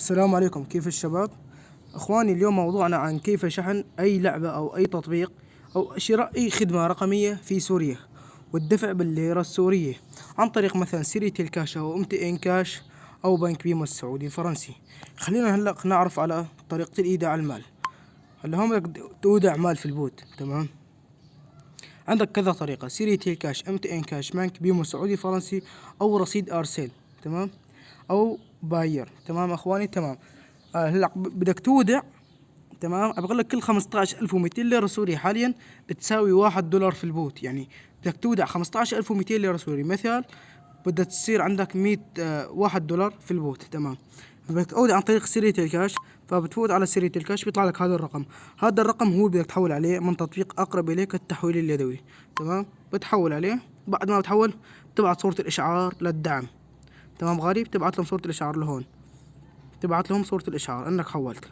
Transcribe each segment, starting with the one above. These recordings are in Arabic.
السلام عليكم، كيف الشباب؟ اخواني، اليوم موضوعنا عن كيف شحن اي لعبة او اي تطبيق او شراء اي خدمة رقمية في سوريا والدفع بالليرة السورية عن طريق مثلا سيريتيل كاش او ام تي ان كاش او بنك بيمو السعودي الفرنسي. خلينا هلا نعرف على طريقة الايداع المال. هلا هم بدك تودع مال في البوت، تمام؟ عندك كذا طريقة: سيريتيل كاش، ام تي ان كاش، بنك بيمو السعودي الفرنسي، او رصيد ارسل، تمام؟ او باير. تمام اخواني؟ تمام. هلا بدك تودع، تمام؟ بقول لك كل 15200 ليرة سوري حاليا بتساوي $1 في البوت. يعني بدك تودع 15200 ليرة سوري، مثال بدها تصير عندك 100 $1 في البوت، تمام؟ بدك تودع عن طريق سيريتيل كاش، فبتفوت على سيريتيل كاش بيطلع لك هذا الرقم. هذا الرقم هو بدك تحول عليه من تطبيق اقرب اليك التحويل اليدوي، تمام؟ بتحول عليه. بعد ما بتحول بتبعت صورة الاشعار للدعم، تمام غالي؟ بتبعت لهم صورة الاشعار لهون، تبعت لهم صورة الإشعار إنك حولت،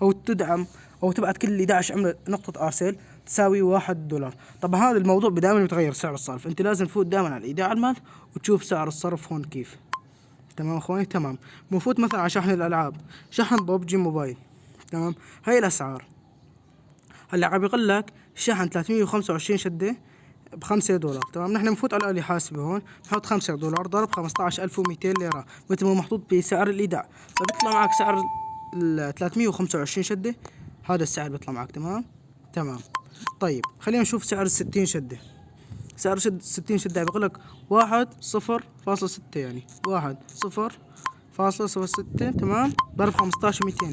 أو تدعم، أو تبعت كل 11 عملة نقطة أرسل تساوي $1. طبعا هذا الموضوع دائما بيتغير سعر الصرف، أنت لازم تفوت دائما على إيداع المال وتشوف سعر الصرف هون كيف. تمام أخواني؟ تمام. بنفوت مثلا على شحن الألعاب، شحن ببجي موبايل، تمام؟ هاي الأسعار. هلا عم بيقول لك شحن 325 شدة ب$5، تمام؟ نحن بنفوت على آلة حاسبة هون، بنحط $5 ضرب 15200 ليرة مثل ما محطوط بسعر الإيداع، فبيطلع معك سعر ال 325 شدة. هذا السعر بيطلع معك، تمام؟ تمام. طيب خلينا نشوف سعر ال60 شدة. سعر 60 شدة بيقول لك 1.0.6، يعني 1.0.06، تمام؟ ضرب 15200،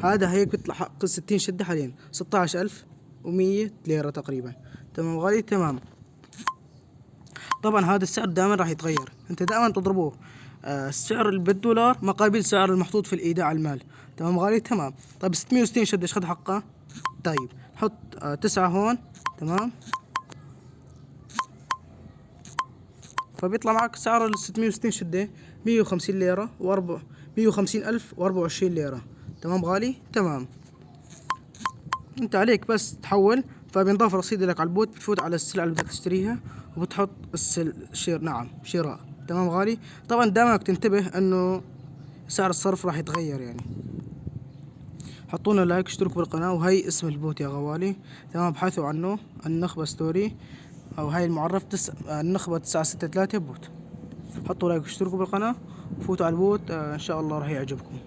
هذا هيك بيطلع حق 60 شدة حاليا 16100 ليرة تقريبا، تمام غالي؟ تمام. طبعا هذا السعر دائما راح يتغير، انت دائما تضربوه السعر اللي بالدولار مقابل سعر المحطوط في الايداع المال، تمام غالي؟ تمام. طيب 660 شدة ايش قد حقها؟ طيب حط 9 هون، تمام؟ فبيطلع معك سعر ال 660 شدة 150 ليرة 150,024 ليرة، تمام غالي؟ تمام. انت عليك بس تحول، فبينضاف رصيد لك على البوت، بتفوت على السلعة اللي بدك تشتريها وبتحط نعم شراء، تمام غالي؟ طبعا دائما بدك تنتبه انه سعر الصرف راح يتغير يعني. حطونا لايك، اشتركوا بالقناة، وهي اسم البوت يا غوالي، تمام؟ ابحثوا عنه، النخبة ستوري، او هاي المعرف النخبة 963 بوت. حطوا لايك واشتركوا بالقناة وفوتوا على البوت، ان شاء الله راح يعجبكم.